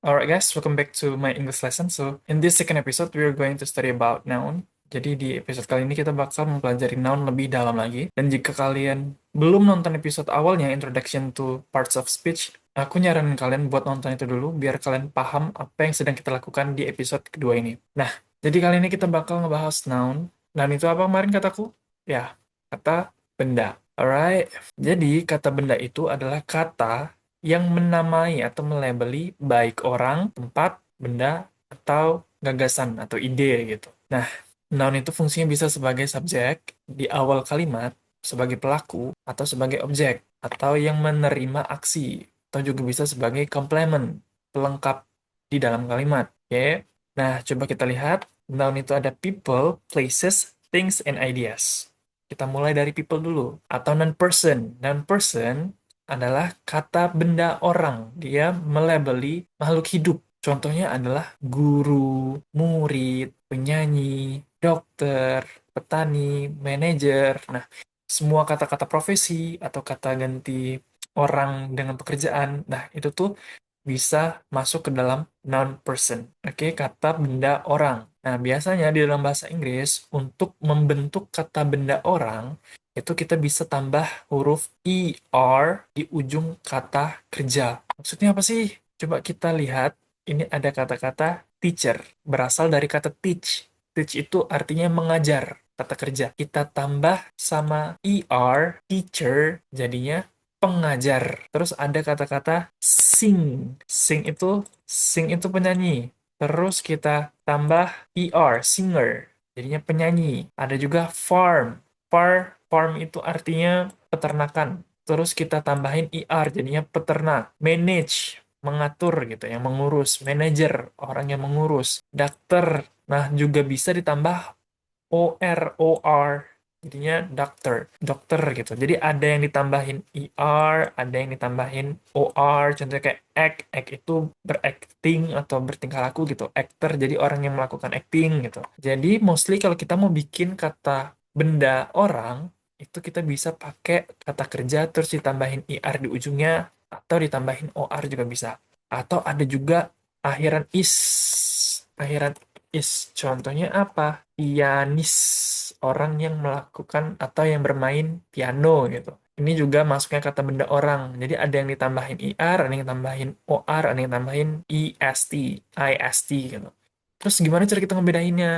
Alright guys, welcome back to my English lesson. So, in this second episode, we're going to study about noun. Jadi di episode kali ini kita bakal mempelajari noun lebih dalam lagi. Dan jika kalian belum nonton episode awalnya, Introduction to Parts of Speech, aku nyaranin kalian buat nonton itu dulu, biar kalian paham apa yang sedang kita lakukan di episode kedua ini. Nah, jadi kali ini kita bakal ngebahas noun. Dan itu apa kemarin kataku? Ya, kata benda. Alright, jadi kata benda itu adalah kata yang menamai atau melabeli baik orang, tempat, benda, atau gagasan atau ide gitu. Nah, noun itu fungsinya bisa sebagai subjek di awal kalimat, sebagai pelaku, atau sebagai objek, atau yang menerima aksi, atau juga bisa sebagai complement, pelengkap di dalam kalimat. Oke? Nah, coba kita lihat. Noun itu ada people, places, things, and ideas. Kita mulai dari people dulu, atau non-person. Non-person adalah kata benda orang. Dia melabeli makhluk hidup. Contohnya adalah guru, murid, penyanyi, dokter, petani, manajer. Nah, semua kata-kata profesi atau kata ganti orang dengan pekerjaan. Nah, itu tuh bisa masuk ke dalam noun person. Oke, kata benda orang. Nah, biasanya di dalam bahasa Inggris, untuk membentuk kata benda orang, itu kita bisa tambah huruf ER di ujung kata kerja. Maksudnya apa sih? Coba kita lihat, ini ada kata-kata teacher, berasal dari kata teach. Teach itu artinya mengajar, kata kerja. Kita tambah sama ER, teacher, jadinya pengajar. Terus ada kata-kata sing. Sing itu penyanyi. Terus kita tambah singer. Jadinya penyanyi. Ada juga farm. Farm itu artinya peternakan. Terus kita tambahin jadinya peternak. Manage, mengatur gitu, yang mengurus. Manager, orang yang mengurus. Dokter, nah juga bisa ditambah OR, jadinya dokter gitu. Jadi ada yang ditambahin ada yang ditambahin contohnya kayak act itu berakting atau bertingkah laku gitu. Actor, jadi orang yang melakukan acting gitu. Jadi mostly kalau kita mau bikin kata benda orang, itu kita bisa pakai kata kerja terus ditambahin di ujungnya, atau ditambahin juga bisa. Atau ada juga akhiran akhiran contohnya apa? Pianis, orang yang melakukan atau yang bermain piano gitu. Ini juga masuknya kata benda orang. Jadi ada yang ditambahin ada yang ditambahin ada yang tambahin ist gitu. Terus gimana cara kita ngebedainnya?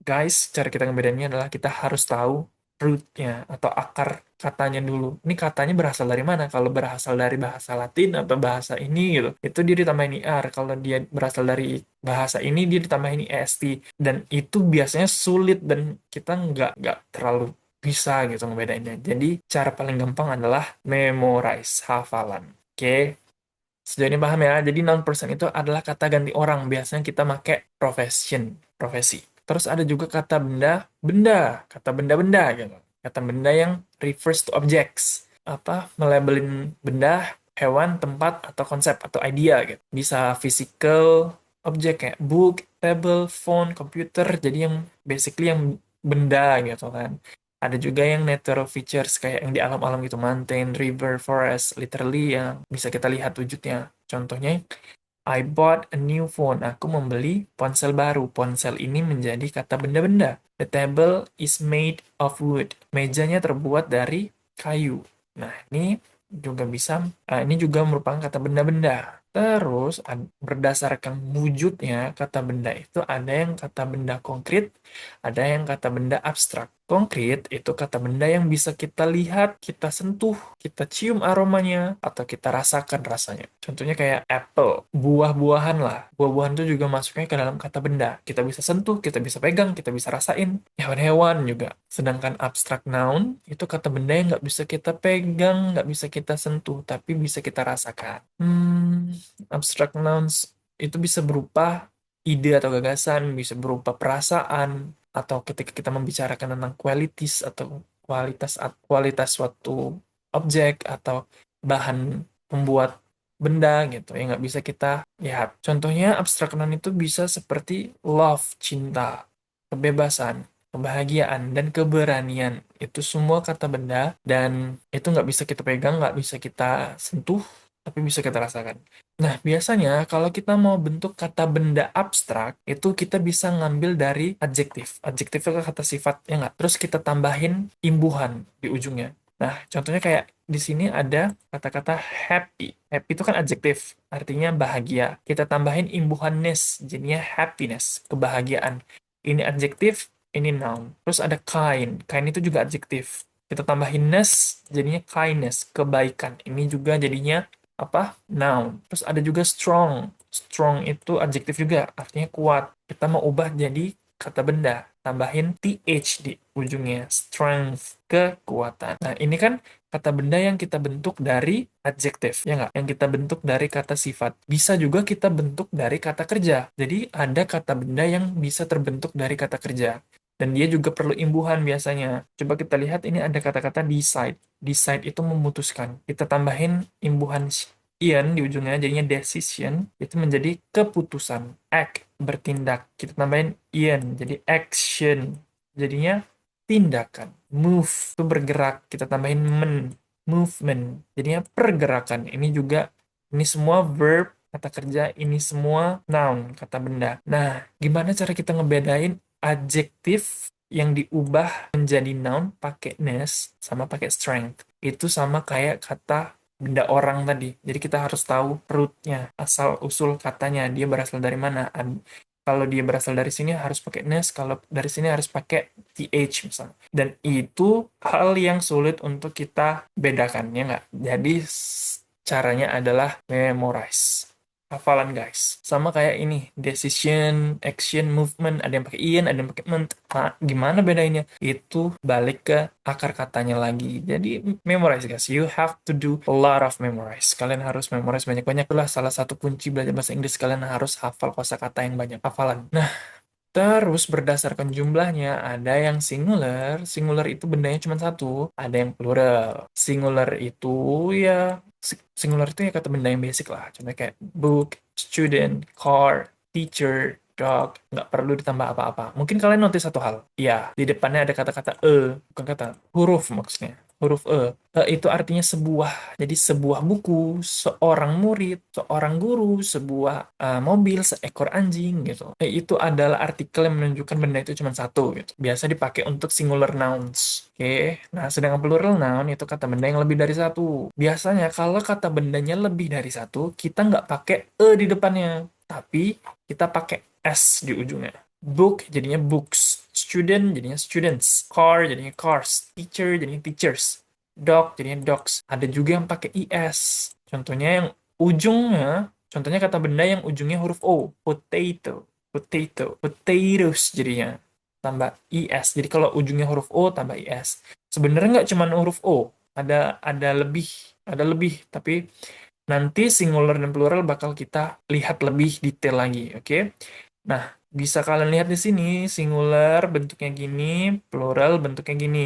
Guys, cara kita ngebedainnya adalah kita harus tahu root-nya atau akar katanya dulu. Ini katanya berasal dari mana? Kalau berasal dari bahasa Latin atau bahasa ini gitu, itu dia ditambahin Kalau dia berasal dari bahasa ini, dia ditambahin est. Dan itu biasanya sulit dan kita nggak terlalu bisa gitu ngebedainnya. Jadi cara paling gampang adalah memorize, hafalan. Oke? Sejauh ini paham ya? Jadi noun person itu adalah kata ganti orang. Biasanya kita pakai profesi. Terus ada juga kata kata benda-benda gitu. Kata benda yang refers to objects. Melabelin benda, hewan, tempat, atau konsep, atau idea gitu. Bisa physical object kayak book, table, phone, computer. Jadi yang basically yang benda gitu kan. Ada juga yang natural features kayak yang di alam-alam gitu, mountain, river, forest, literally yang bisa kita lihat wujudnya. Contohnya, I bought a new phone. Aku membeli ponsel baru. Ponsel ini menjadi kata benda-benda. The table is made of wood. Mejanya terbuat dari kayu. Nah, ini juga merupakan kata benda-benda. Terus, berdasarkan wujudnya, kata benda itu ada yang kata benda konkret, ada yang kata benda abstrak. Konkret itu kata benda yang bisa kita lihat, kita sentuh, kita cium aromanya, atau kita rasakan rasanya. Contohnya kayak apple, buah-buahan lah. Buah-buahan itu juga masuknya ke dalam kata benda. Kita bisa sentuh, kita bisa pegang, kita bisa rasain. Hewan-hewan juga. Sedangkan abstrak noun, itu kata benda yang nggak bisa kita pegang, nggak bisa kita sentuh, tapi bisa kita rasakan. Abstrak nouns itu bisa berupa ide atau gagasan, bisa berupa perasaan, atau ketika kita membicarakan tentang kualitas suatu objek atau bahan pembuat benda gitu yang nggak bisa kita lihat. Contohnya abstrak noun itu bisa seperti love, cinta, kebebasan, kebahagiaan, dan keberanian. Itu semua kata benda dan itu nggak bisa kita pegang, nggak bisa kita sentuh, tapi bisa kita rasakan. Nah, biasanya kalau kita mau bentuk kata benda abstrak, itu kita bisa ngambil dari adjektif. Adjektif itu kata sifat, ya nggak? Terus kita tambahin imbuhan di ujungnya. Nah, contohnya kayak di sini ada kata-kata happy. Happy itu kan adjektif, artinya bahagia. Kita tambahin imbuhan-ness, jadinya happiness, kebahagiaan. Ini adjektif, ini noun. Terus ada kind. Kind itu juga adjektif. Kita tambahin ness, jadinya kindness, kebaikan. Ini juga jadinya apa? Noun. Terus ada juga strong. Strong itu adjektif juga, artinya kuat. Kita mau ubah jadi kata benda, tambahin th di ujungnya. Strength, kekuatan. Nah, ini kan kata benda yang kita bentuk dari adjektif, ya nggak? Yang kita bentuk dari kata sifat. Bisa juga kita bentuk dari kata kerja. Jadi, ada kata benda yang bisa terbentuk dari kata kerja. Dan dia juga perlu imbuhan biasanya. Coba kita lihat, ini ada kata-kata decide. Decide itu memutuskan. Kita tambahin imbuhan ian di ujungnya, jadinya decision, itu menjadi keputusan. Act, bertindak. Kita tambahin ian, jadi action. Jadinya tindakan. Move, itu bergerak. Kita tambahin movement. Jadinya pergerakan. Ini juga, ini semua verb, kata kerja, ini semua noun, kata benda. Nah, gimana cara kita ngebedain adjektif yang diubah menjadi noun pakai ness sama pakai strength? Itu sama kayak kata benda orang tadi. Jadi kita harus tahu rootnya, asal usul katanya, dia berasal dari mana. Kalau dia berasal dari sini harus pakai ness, kalau dari sini harus pakai th misalnya. Dan itu hal yang sulit untuk kita bedakan, ya nggak? Jadi caranya adalah memorize. Hafalan guys. Sama kayak ini, decision, action, movement, ada yang pakai in, ada yang pakai ment. Nah, gimana bedainnya? Itu balik ke akar katanya lagi. Jadi memorize guys. You have to do a lot of memorize. Kalian harus memorize banyak-banyak. Itulah salah satu kunci belajar bahasa Inggris. Kalian harus hafal kosakata yang banyak. Hafalan. Nah, terus berdasarkan jumlahnya, ada yang singular. Singular itu bendanya cuma satu. Ada yang plural. Singular itu ya, singular itu ya kata benda yang basic lah. Contohnya kayak book, student, car, teacher, dog. Nggak perlu ditambah apa-apa. Mungkin kalian notice satu hal. Ya, di depannya ada kata-kata bukan kata, huruf maksudnya. Huruf E. Itu artinya sebuah. Jadi sebuah buku, seorang murid, seorang guru, sebuah mobil, seekor anjing gitu. Itu adalah artikel yang menunjukkan benda itu cuma satu gitu. Biasa dipakai untuk singular nouns. Oke. Nah, sedangkan plural noun itu kata benda yang lebih dari satu. Biasanya kalau kata bendanya lebih dari satu, kita nggak pakai di depannya. Tapi kita pakai s di ujungnya. Book jadinya books. Student jadinya students. Car jadinya cars. Teacher jadinya teachers. Dog jadinya dogs. Ada juga yang pakai is. Contohnya yang ujungnya, contohnya kata benda yang ujungnya huruf O. Potato. Potato. Potatoes jadinya. Tambah is. Jadi kalau ujungnya huruf O tambah is. Sebenarnya nggak cuma huruf O. Ada lebih. Ada lebih. Tapi nanti singular dan plural bakal kita lihat lebih detail lagi. Oke? Nah, bisa kalian lihat di sini, singular bentuknya gini, plural bentuknya gini.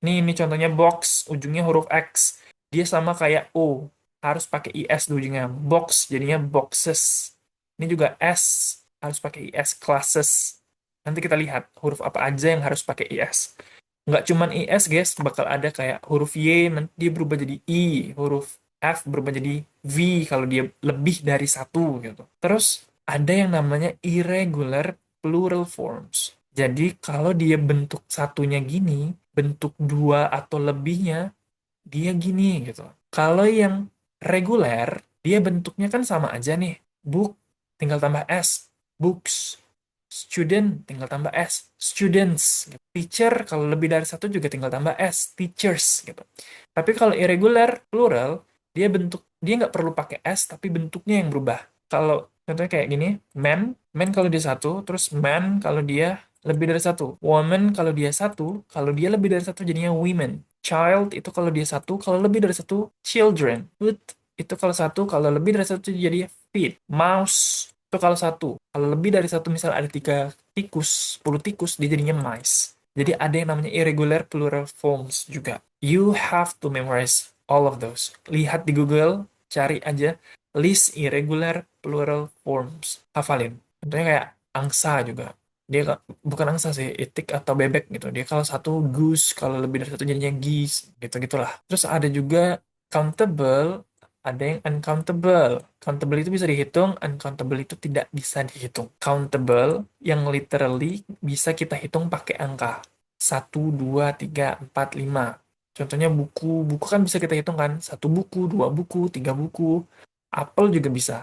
Ini contohnya box, ujungnya huruf X. Dia sama kayak O, harus pakai IS di ujungnya. Box, jadinya boxes. Ini juga S, harus pakai IS, classes. Nanti kita lihat huruf apa aja yang harus pakai IS. Nggak cuman IS, guys, bakal ada kayak huruf Y, nanti dia berubah jadi I, huruf F berubah jadi V kalau dia lebih dari satu, gitu. Terus, ada yang namanya irregular plural forms. Jadi kalau dia bentuk satunya gini, bentuk dua atau lebihnya, dia gini gitu. Kalau yang reguler, dia bentuknya kan sama aja nih. Book, tinggal tambah S. Books. Student, tinggal tambah S. Students. Teacher, kalau lebih dari satu juga tinggal tambah S. Teachers. Gitu. Tapi kalau irregular, plural, dia nggak perlu pakai S, tapi bentuknya yang berubah. Kalau contohnya kayak gini, man kalau dia satu, terus man kalau dia lebih dari satu. Woman kalau dia satu, kalau dia lebih dari satu jadinya women. Child itu kalau dia satu, kalau lebih dari satu, children. Foot itu kalau satu, kalau lebih dari satu jadi feet. Mouse itu kalau satu. Kalau lebih dari satu, misal ada 3 tikus, 10 tikus, dia jadinya mice. Jadi ada yang namanya irregular plural forms juga. You have to memorize all of those. Lihat di Google, cari aja list irregular plural forms. Hafalin. Contohnya kayak angsa juga. Dia bukan angsa sih, itik atau bebek gitu. Dia kalau satu goose, kalau lebih dari satu jadinya geese, gitu-gitulah. Terus ada juga countable ada yang uncountable. Countable itu bisa dihitung, uncountable itu tidak bisa dihitung. Countable yang literally bisa kita hitung pakai angka. 1, 2, 3, 4, 5. Contohnya buku. Buku kan bisa kita hitung kan? 1 buku, 2 buku, 3 buku. Apel juga bisa.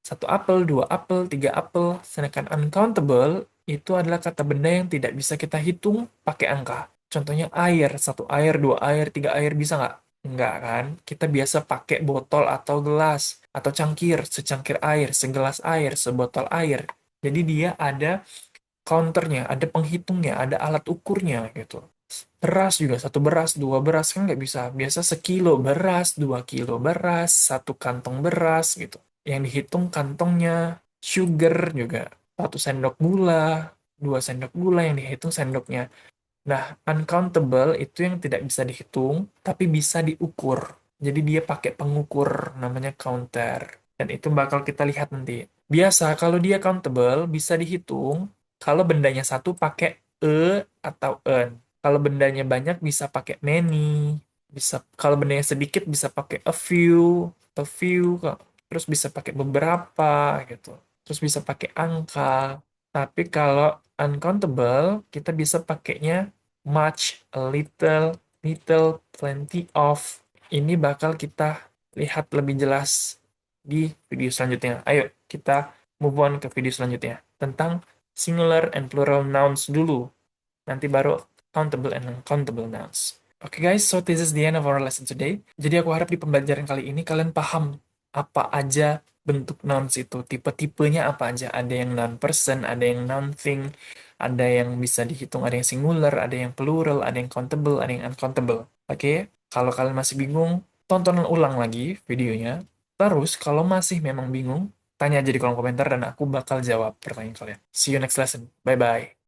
1 apel, 2 apel, 3 apel. Sedangkan uncountable itu adalah kata benda yang tidak bisa kita hitung pakai angka. Contohnya air. 1 air, 2 air, 3 air. Bisa nggak? Enggak kan? Kita biasa pakai botol atau gelas. Atau cangkir. Secangkir air, segelas air, sebotol air. Jadi dia ada counternya, ada penghitungnya, ada alat ukurnya gitu. Beras juga, 1 beras, 2 beras kan nggak bisa. Biasa 1 kilo beras, 2 kilo beras, 1 kantong beras gitu. Yang dihitung kantongnya, sugar juga, 1 sendok gula, 2 sendok gula yang dihitung sendoknya. Nah, uncountable itu yang tidak bisa dihitung, tapi bisa diukur. Jadi dia pakai pengukur, namanya counter. Dan itu bakal kita lihat nanti. Biasa, kalau dia countable, bisa dihitung. Kalau bendanya satu pakai e atau en. Kalau bendanya banyak, bisa pakai many. Bisa, kalau bendanya sedikit, bisa pakai a few, terus bisa pakai beberapa, gitu. Terus bisa pakai angka. Tapi kalau uncountable, kita bisa pakainya much, a little, little, plenty of. Ini bakal kita lihat lebih jelas di video selanjutnya. Ayo, kita move on ke video selanjutnya. Tentang singular and plural nouns dulu. Nanti baru countable and uncountable nouns. Oke guys, so this is the end of our lesson today. Jadi aku harap di pembelajaran kali ini kalian paham apa aja bentuk nouns itu, tipe-tipenya apa aja. Ada yang noun person, ada yang noun thing, ada yang bisa dihitung, ada yang singular, ada yang plural, ada yang countable, ada yang uncountable. Oke, kalau kalian masih bingung, tonton ulang lagi videonya. Terus kalau masih memang bingung, tanya aja di kolom komentar dan aku bakal jawab pertanyaan kalian. See you next lesson. Bye-bye.